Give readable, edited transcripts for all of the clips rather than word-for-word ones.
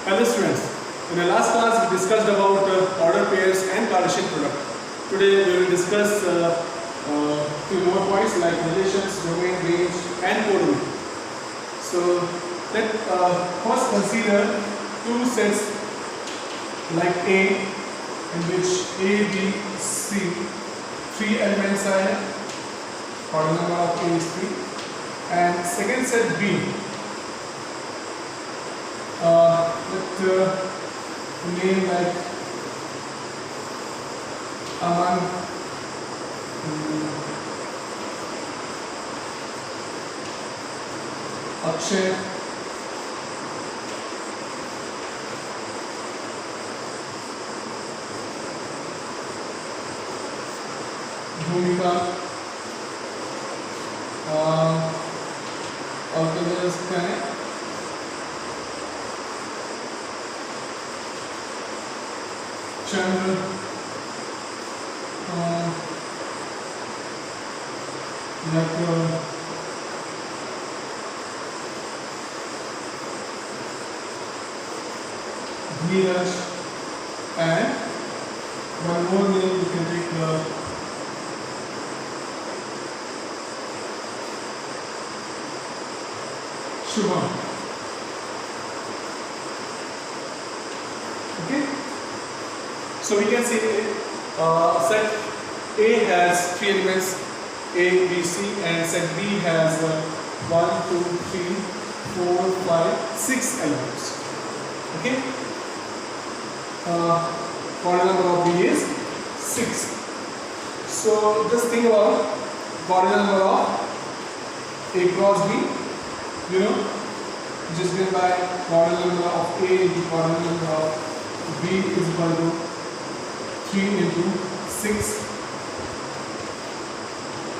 Hello students, in the last class we discussed about order pairs and Cartesian product. Today we will discuss few more points like relations, domain, range and codomain. So let first consider two sets like A, in which A, B, C, three elements are, order number of A is 3, and second set B. Name like Aman, Akshay, Bhumika, और क्या दे सकते हैं, चंद्र, Dheeraj, and one more name you can take Shubham. Okay, so we can say set A has three elements A, B, C, and set B has 1, 2, 3, 4, 5, 6 elements. Okay, order number of B is 6. So just think about order number of A cross B, you know, which is given by order number of A into order number of B is equal to 3 into 6,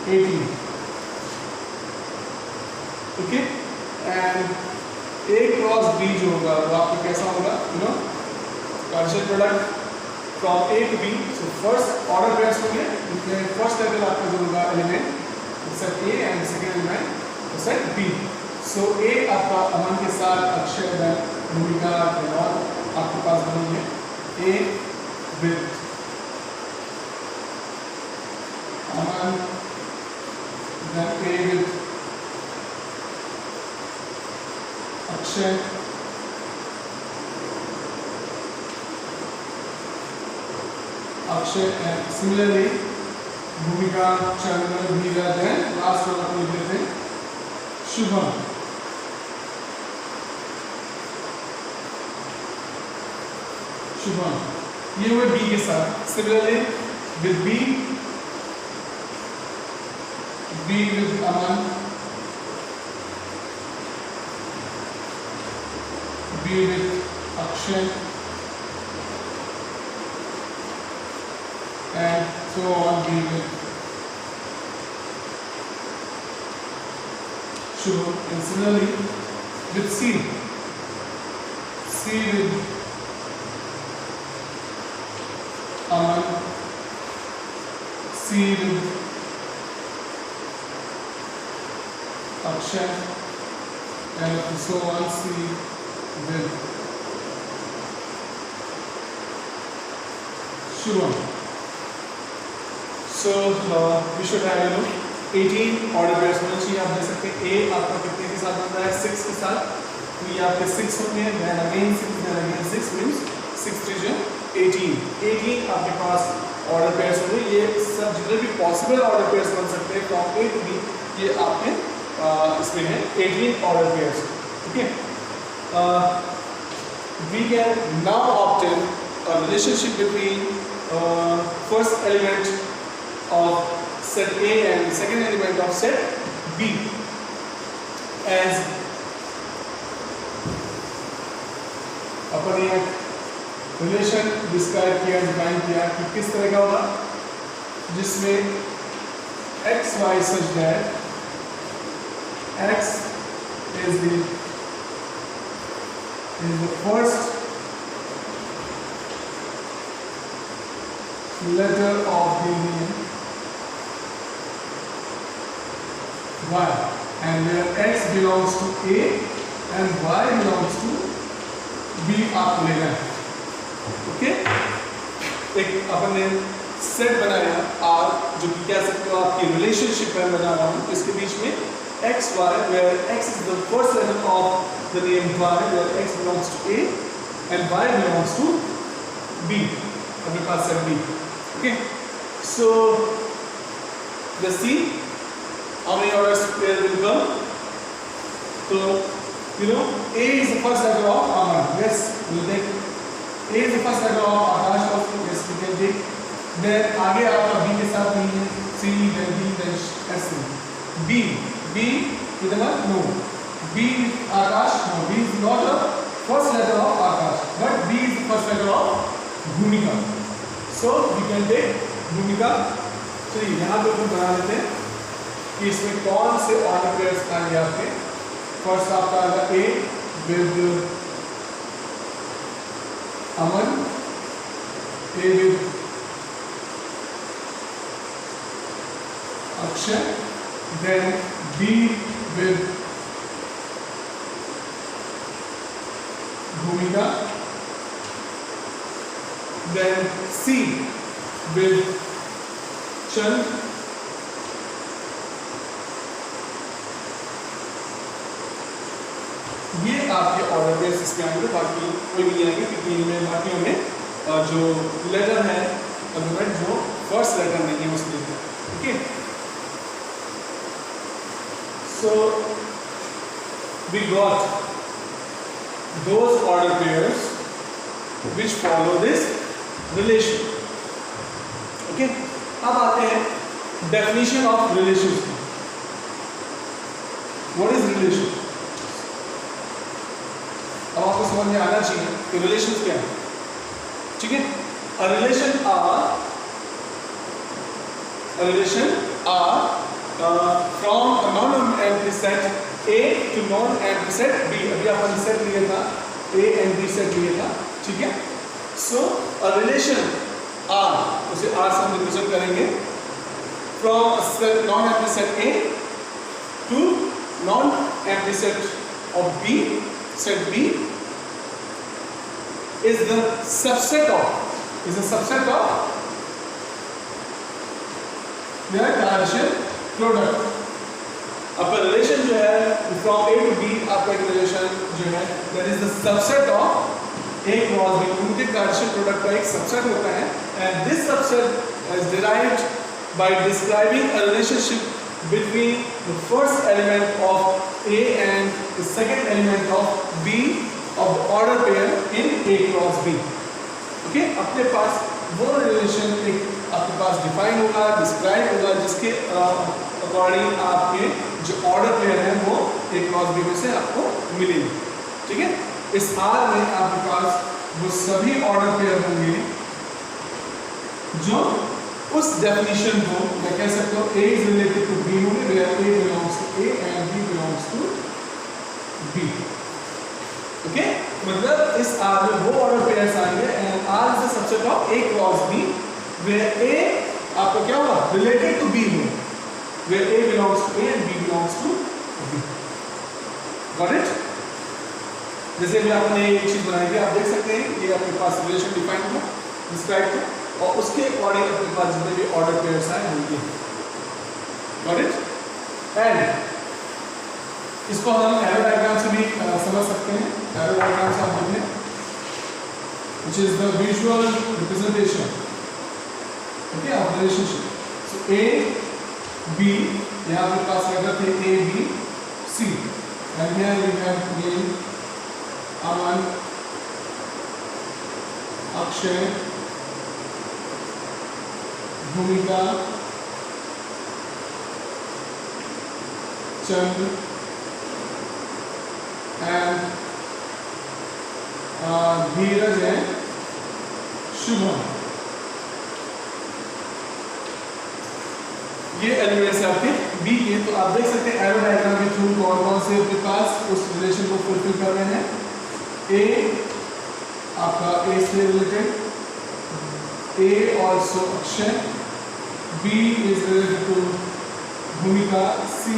18. Okay, and A cross B जो होगा वो आपको कैसा होगा, you know, Cartesian product from A to B. So first order pairs होंगे, इसमें first level आपका जो होगा element set A and second element set B. So A आपका अमन के साथ अक्षय then भूमिका और आपके पास बनेंगे A with Aman, then A with Akshay, and similarly Bhumika, Chandra, Dheeraj, then last one अपने लेते हैं Shubham. ये हुए B के साथ. Similarly with B with Aman, B with Akshay, and so on, B with Shubham. And similarly with C with Aman, C with Akshay, and so on, C with Shubham. So we should have 18 order pairs होने चाहिए. आप देख सकते हैं A आपका कितने के साथ बनता है, 6 के साथ. तो ये आपके 6 होंगे, then again 6, then again 6 means 6 3 18. 18 आपके पास order pairs होंगे. ये सब जितने भी possible order pairs बन सकते हैं from A to B, ये आपके इसमें है 18 order pairs. Okay, we can now obtain a relationship between first element of set A and second element of set B as अपन ये रिलेशन डिस्क्राइब किया, define किया कि किस तरह का होगा, जिसमें x y such that x is the first letter of the name y, and where x belongs to A and y belongs to B आपको लेना है। ओके, एक अपन ने सेट बनाया आर, जो कि कह सकते हो आपकी रिलेशनशिप में बना रहा हूँ। इसके बीच में X Y, where X is the first letter of the name Y, where X belongs to A and Y belongs to B. अपने पास set B. Okay, so let's see how many orders pair will come. So you know A is the first letter of Aman. Yes, we'll take A is the first letter of Akash also. Yes, we can take. Then आगे आपका B के साथ नहीं है, C, then D, then S. B किधर है? No. B Akash. No, B is not the first letter of Akash, but B is the first letter of Bhumika. So we can take Bhumika. चलिए यहाँ पे हम बना लेते हैं कि इसमें कौन से ऑर्डर पेयर्स आएंगे आपके। फर्स्ट आपका आएगा A with Aman, A with Akshay, then B with Bhumika, then C with चल, ये आपके ऑर्डर पेयर्स इसमें आएंगे, बाकी कोई नहीं आएंगे क्योंकि इनमें बाकियों में जो लेटर है अल्फाबेट जो फर्स्ट लेटर नहीं है उसके लिए। Okay, so we got those order pairs which follow this relation. Okay, अब आते हैं definition of relation. What is relation? अब आपको समझ में आना चाहिए कि रिलेशन क्या है। ठीक है, a relation are from a non-empty set A to non-empty set B। अभी अपन सेट लिया था A and B सेट लिया था। ठीक है, so a relation R, उसे R से हम रिप्रेजेंट करेंगे, from a non-empty set A to non-empty set of B, set B is the subset of their Cartesian product। आपका रिलेशन जो है from A to B, आपका एक रिलेशन जो है that is the subset of A cross B, उनके Cartesian product का एक सबसेट होता है। and this subset is derived by describing a relationship between the first element of A and the second element of B of the order pair in A cross B। okay, अपने पास वो relation एक आपके पास define होगा, describe होगा, जिसके according आपके जो order pair है वो A क्रॉस B में से आपको मिलेंगे। ठीक है, इस R में आपके पास वो सभी ऑर्डर पेयर होंगे जो उस डेफिनेशन को मैं कह सकता हूँ A is related to B होंगे, where A belongs to A and B belongs to B। Okay, मतलब इस R में वो ऑर्डर पेयर्स आएंगे and R is the subset of A cross B, where A आपका क्या हुआ related to B हो, where A belongs to A and B belongs to B। Got it? जैसे भी आपने एक चीज बनाई थी, आप देख सकते हैं ये आपके पास रिलेशन डिफाइन हुआ, डिस्क्राइब हुआ, और उसके अकॉर्डिंग अपने पास जितने भी ऑर्डर पेयर्स आए होंगे। Got it? And इसको हम एरो डायग्राम से भी समझ सकते हैं। एरो डायग्राम से आप देखें, which is the visual representation, okay, of relationship। So A B, यहाँ पे पास लेटर थे A B C, and here we have again Aman, Akshay, Bhumika, Chand and धीरज है शुभम। ये एलिमेंट्स है आपके बी के। तो आप देख सकते हैं एरो डायग्राम के थ्रू कौन कौन से आपके पास उस रिलेशन को फुलफिल कर रहे हैं। ए आपका ए से related, A also Akshay, B is related to Bhumika, C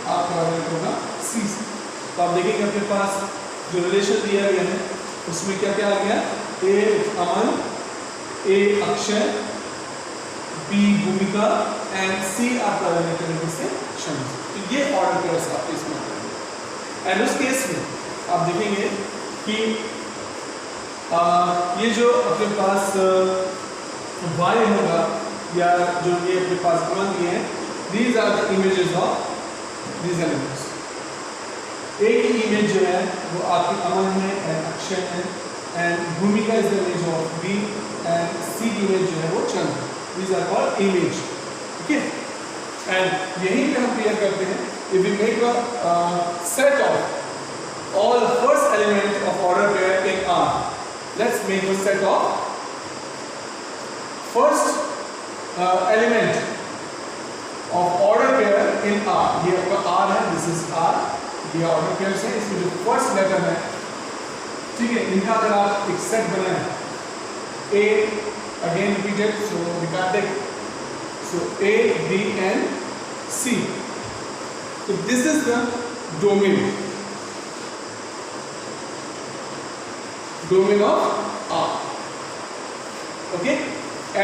आपका रिलेटेड होगा सी से। तो आप देखेंगे अपने पास जो रिलेशन दिया गया है उसमें क्या क्या आ गया, ए अमन, ए अक्षय, बी भूमिका एंड सी आपका रिलेटेड से शम्स। तो ये ऑर्डर पेयर्स आपके इसमें आते हैं। एंड उस केस में आप देखेंगे कि ये जो अपने पास वाई होगा या जो ये अपने पास अमन दिए हैं, these are the images of these elements. एक ही इमेज जो है वो आपकी अमन है एंड अक्षय है, and Bhumika is the image of B, and C की इमेज जो है वो चंद्र। These are called image. Okay, and यहीं पे हम क्लियर करते हैं, if we make a set of all the first element of order pair in R, let's make a set of first element of order pair in R. ये आपका R है, this is R, ये order pairs है, इसमें जो first letter है, ठीक है, इनका अगर आप एक सेट बनाएं, A again repeated, so we can take, so A, B and C. So this is the domain of R. Okay,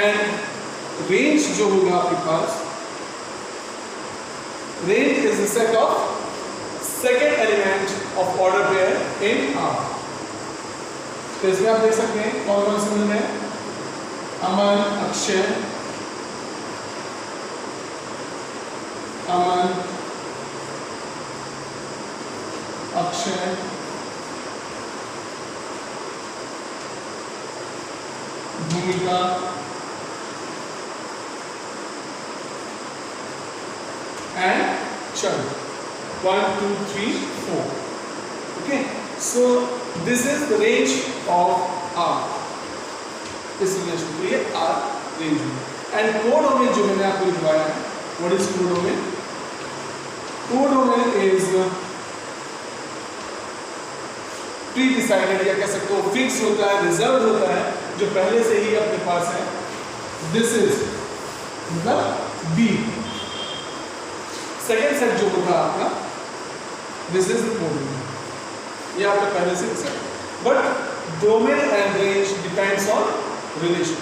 and range जो होगा आपके पास, range is the set of second element of order pair in R. तो इसमें आप देख सकते हैं कौन कौन से मिल रहे हैं, अमन, अक्षय, अमन, अक्षय, भूमिका and Chandra. 1, 2, 3, 4. Okay, so this is the range of R. इस रिलेशन के लिए R रेंज में। एंड कोडोमेन जो मैंने आपको लिखवाया है, what is codomain? Codomain is pre decided या कह सकते हो फिक्स होता है, रिजर्व होता है, जो पहले से ही अपने पास है। दिस इज मतलब बी। सेकेंड सेट जो होगा आपका, दिस इज कोडोमेन, ये आपका पहले से decide. But domain and range depends on relation.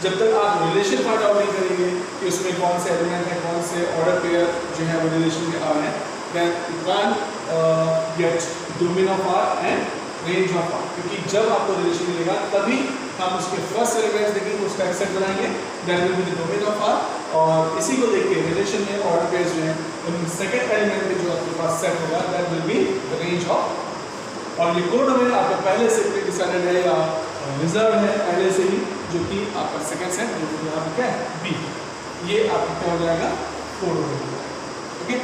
जब तक आप रिलेशन फाइंड आउट नहीं करेंगे कि उसमें कौन से एलिमेंट है, कौन से ऑर्डर पेयर जो है वो रिलेशन में आ रहे हैं, then you can get domain of R and range of R. क्योंकि जब आपको रिलेशन मिलेगा तभी हम उसके फर्स्ट एलिमेंट्स देखेंगे, उसका एक सेट बनाएंगे, that will be the domain of R. और इसी को देख के रिलेशन में ऑर्डर पेयर्स जो हैं उन सेकेंड एलिमेंट में जो आपके पास सेट होगा, that will be the range of. और ये कोडोमेन आपका पहले से प्री डिसाइडेड है या रिजर्व है पहले से ही, जो कि आपका सेकंड सेट जो कि यहाँ पे क्या है बी, ये आपका क्या हो जाएगा कोडोमेन। ओके,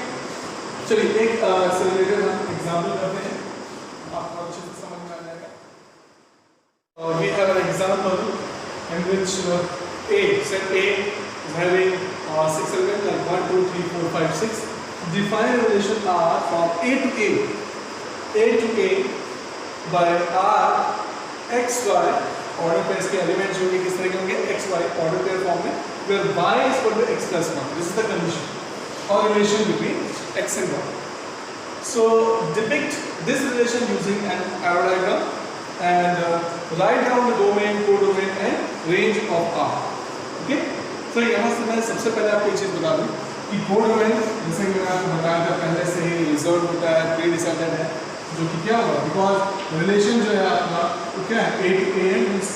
चलिए एक से रिलेटेड हम एग्जांपल करते हैं, आपको अच्छे से समझ में आ जाएगा। We have an example in which A, set A is having 6 elements like 1, 2, 3, 4, 5, 6. Define a relation R from A to A by R x y order pairs के एलिमेंट्स होंगे किस तरह के होंगे, x y order pair form में, where y is equal to x plus 1. This is the condition or relation between x and y. So depict this relation using an arrow diagram and write down the domain, codomain and range of R. Okay? So यहाँ से मैं सबसे पहले आपको एक चीज़ बता दूँ कि कोडोमेन जैसे कि मैंने आपको बताया था पहले से ही रिजर्व होता है, प्री डिसाइडेड है, जो कि क्या होगा, बिकॉज रिलेशन जो है आपका वो क्या है, A to A means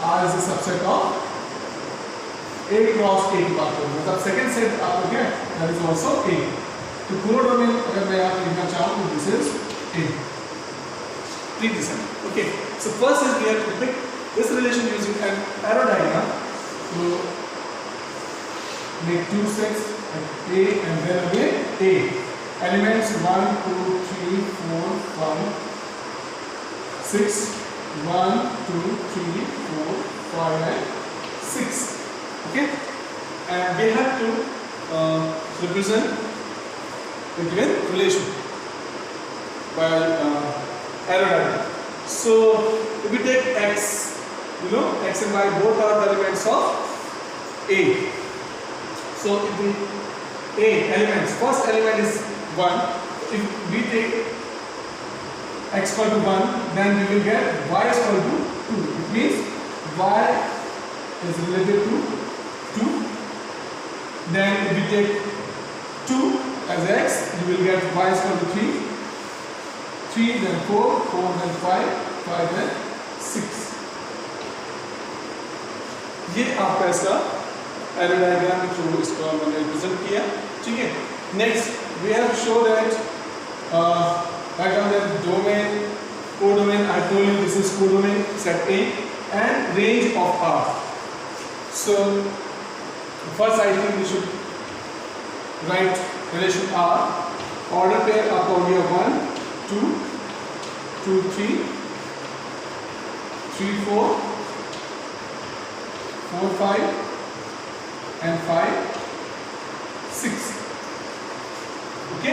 R is a subset of A cross A की बात करूँ, मतलब सेकंड सेट आपका क्या है, दैट इज आल्सो A। तो कोडोमेन अगर मैं आपको लिखना चाहूँ तो this is A, pre decided. Okay, so first is we have to pick this relation using an arrow diagram to make two sets at A and then again A. Elements 1, 2, 3, 4, 5, 6. 1, 2, 3, 4, 5 and 6. Okay? And we have to represent between relation by arrow diagram. So if we take X, you know, x and y both are the elements of A. So if we A elements, first element is 1. If we take x equal to 1, then we will get y is equal to 2. It means y is related to 2. Then if we take 2 as x, you will get y is equal to 3. 3 then 4, 4 then 5, 5 then 6. ये आपका इसका arrow diagram के through इसको मैंने represent किया, ठीक है। Next we have show that diagram that domain, codomain, I told you this is codomain set A and range of R. So first I think we should write relation R. Order pair आपका हो गया 1 2 2 3 3 4 4 5 and 5 6. Okay,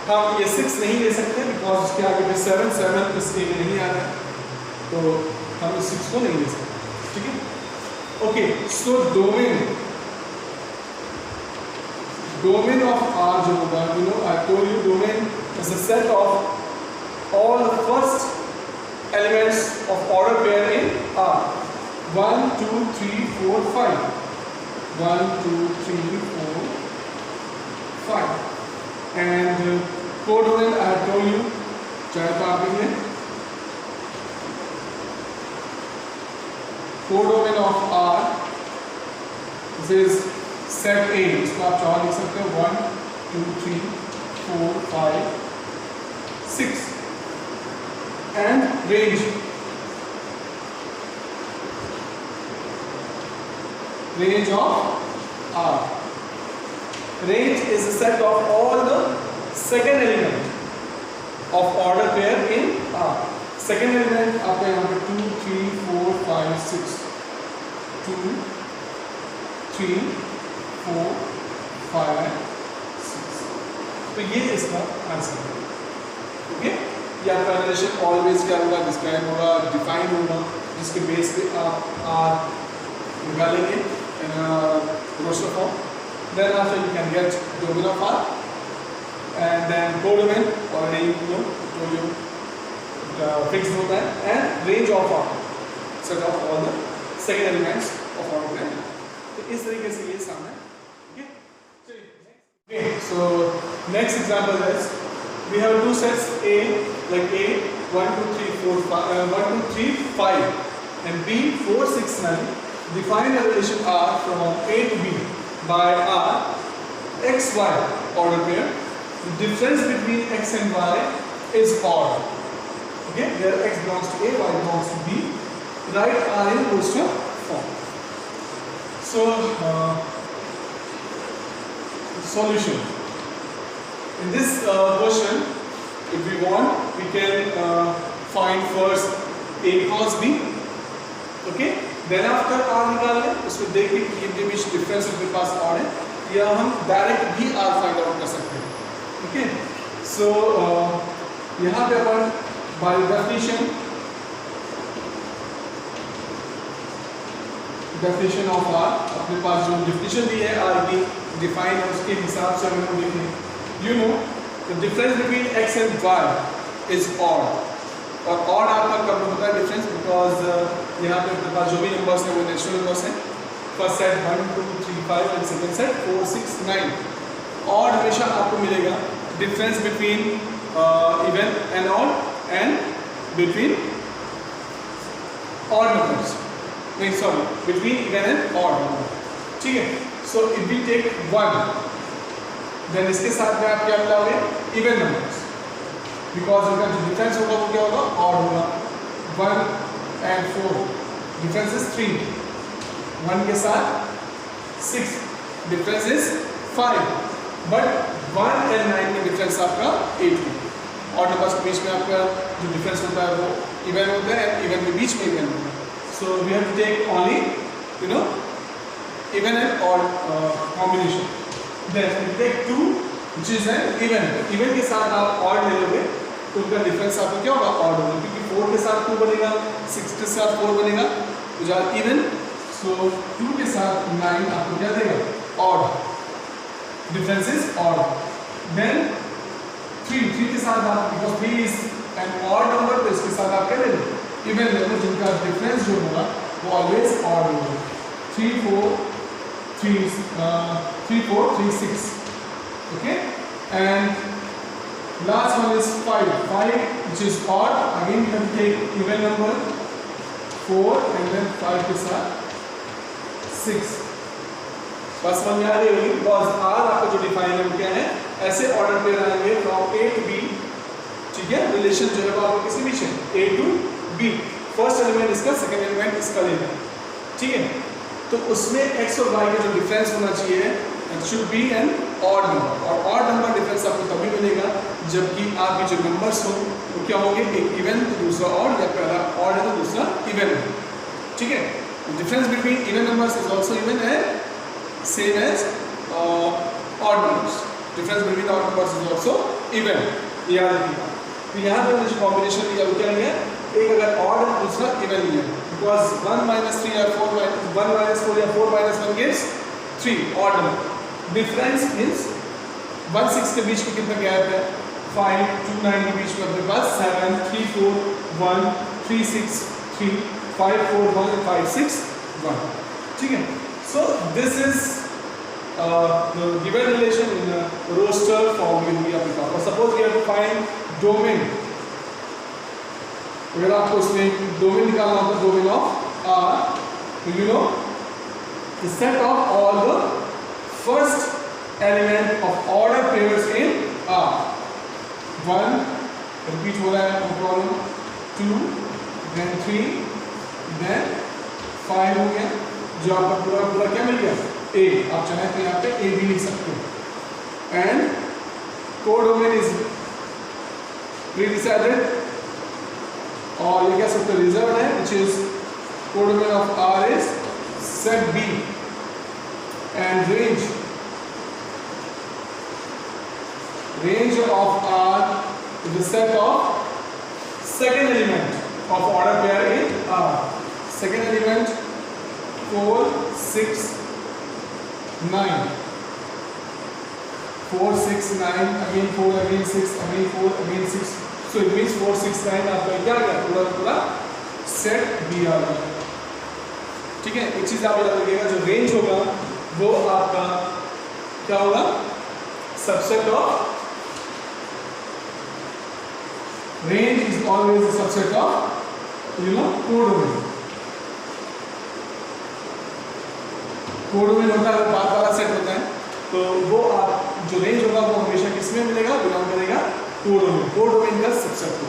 हम ये 6 नहीं ले सकते because उसके आगे भी 7 7 इस A में नहीं आ रहा है, तो हम इस 6 को नहीं ले सकते, ठीक है। Okay, so domain of R जो होगा, you know I told you domain is a set of all the first elements of order pair in R. 1 2 3 4 5 1 2 3 4 5 and codomain I have told you, चाहे तो आप लिखें codomain of R, this is set A, इसको आप चाहे लिख सकते हो 1 2 3 4 5 6 and range of R. Range is a set of all the second element of order pair in R. Second element आपका यहाँ पे 2 3 4 5 6 2 3 4 5 6. तो ये इसका आंसर है, ओके। ये आपका रिलेशन ऑलवेज क्या होगा, डिस्क्राइब होगा, डिफाइन होगा, जिसके बेस पे आप R निकालेंगे in a roster form. Then after you can get domain of R, and then codomain already told you fixed होता है, and range of R, set of all the second elements of R pair. तो इस तरीके से ये सामने, okay. So next example is we have two sets A, like A 1 2 3 4 5 1 2 3 5 and B 4 6 9. Define a relation R from A to B by R x y order pair. The difference between x and y is odd. Okay, where x belongs to A, y belongs to B. Write R in roster form. So solution. In this question, if we want, we can find first A cos B. Okay. Then after R निकाल लें, उसमें देखिए कि इनके बीच difference अपने पास are है, या हम डायरेक्ट भी आर फाइंड आउट कर सकते हैं, ओके। सो यहाँ पे अपन बाय डेफिनेशन ऑफ आर, अपने पास जो डेफिनेशन दी है आर की डिफाइन है, उसके हिसाब से हम देखें, you know the difference between x and y is odd. और ऑड आपका कब होता है डिफरेंस, बिकॉज यहाँ पे अपने पास जो भी नंबर्स हैं वो नेचुरल नंबर्स हैं। First set 1 2 3 5 and second set 4 6 9। Odd हमेशा आपको मिलेगा difference between even and odd and between odd numbers, नहीं sorry, between even and odd number, ठीक है। So if we take 1 then इसके साथ में आप क्या मिलाओगे, इवन नंबर्स, बिकॉज उनका जो डिफरेंस होगा वो क्या होगा, ऑड होगा। 1 and 4 डिफरेंस इज 3, 1 के साथ 6 डिफरेंस इज 5, बट 1 and 9 में डिफरेंस आपका 8 है। ऑड नंबर्स के बीच में आपका जो डिफरेंस होता है वो इवन होता है, इवन के बीच में इवन होता है। So we have to take only you know even and odd combination. Then we take 2 which is an even. Even के साथ आप ऑड ले लोगे तो उनका डिफरेंस आपको क्या होगा, ऑड होगा, क्योंकि 4 के साथ 2 बनेगा, 6 के साथ 4 बनेगा, तो जा इवन। सो 2 के साथ 9 आपको क्या देगा, odd, difference is odd. Then 3 के साथ आप, बिकॉज 3 इज एंड ऑड नंबर तो इसके साथ आप क्या ले लो, इवन नंबर जिनका डिफरेंस जो होगा वो ऑलवेज ऑड होगा। 3 4 3 6, okay, and last one is 5 which is odd, again you have to take even number 4 and then 5 के साथ 6। बस समझ में आ रही होगी, बिकॉज आर आपका जो डिफाइन है क्या है, ऐसे ऑर्डर पेयर आएंगे फ्रॉम ए टू बी, ठीक है, रिलेशन जो है वो आपको किसके बीच है, ए टू बी, फर्स्ट एलिमेंट इसका, सेकंड एलिमेंट इसका लेना है, ठीक है। तो उसमें x और y का जो डिफरेंस होना चाहिए it should be an odd number, और ऑड नंबर डिफरेंस आपको तभी मिलेगा जबकि आपके जो नंबर्स हो वो क्या होंगे, एक इवन तो दूसरा ऑड, या पहला ऑड है तो दूसरा इवन है, ठीक है। Difference between even numbers is also even and same as odd numbers, difference between odd numbers is also even, याद रखिएगा। तो यहाँ पे जो कॉम्बिनेशन लिया वो क्या लिया, एक अगर ऑड है दूसरा इवन लिया, बिकॉज 1 - 3 या 4 - 1 - 4 या 4 - 1 gives 3 odd number. Difference means 1 6 के बीच में कितना गैप है, 5 2 9 के बीच में अपने पास 7 3 4 1 3 6 3 5 4 1 5 6 1, ठीक है। So this is the given relation in a roster form will be आपके पास। और suppose we have to find domain, अगर आपको इसमें डोमेन निकालना होता है, डोमेन ऑफ आर, तो you know the set of all the first element of order pairs in R. 1 repeat हो रहा है, नो प्रॉब्लम, 2 देन 3 देन 5 हो गया, जो आपका पूरा पूरा क्या मिल गया, ए। आप चाहें तो यहाँ पे ए भी लिख सकते हो। And codomain is pre decided, और ये क्या सकते हो, रिजर्व है, which is codomain of R is set B, and range of R is the set of second element of order pair in R. Second element 4 6 9, 4 6 9, again 4 again 6 again 4 again 6, so it means 4 6 9 आपका क्या गया, पूरा पूरा set B आ गया, ठीक है। एक चीज आप याद रखिएगा, जो रेंज होगा वो आपका क्या होगा, subset of, range is always a subset of codomain। Codomain होता है बाद वाला सेट होता है, तो वो आप जो रेंज होगा वो हमेशा किसमें मिलेगा, बिलोंग करेगा कोडोमेन, कोडोमेन का सबसेट हो।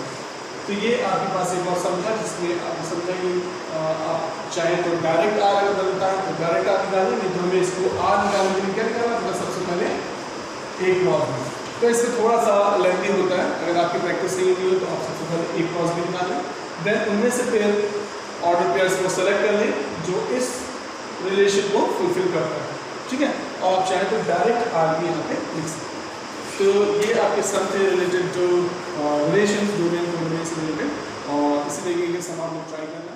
तो ये आपके पास एक और समझा, जिसमें आप समझा कि आप चाहे तो डायरेक्ट आर अगर बनता है तो डायरेक्ट आर निकालें, नहीं तो हमें इसको आर निकालने के लिए क्या करना है, सबसे पहले एक क्लॉज में। तो इससे थोड़ा सा लेंथी होता है, अगर आपकी प्रैक्टिस नहीं हुई हो तो आप सबसे पहले एक क्लॉज में निकालें, देन उनमें से पेयर ऑर्डर पेयर्स को सेलेक्ट कर लें जो इस रिलेशन को फुलफिल करता है, ठीक है। और आप चाहें तो डायरेक्ट आर भी यहाँ पे लिख सकते हैं। तो ये आपके सम थे रिलेटेड जो रिलेशन डोमेन से रिलेटेड, और इसी तरीके के सम आप लोग ट्राई करना।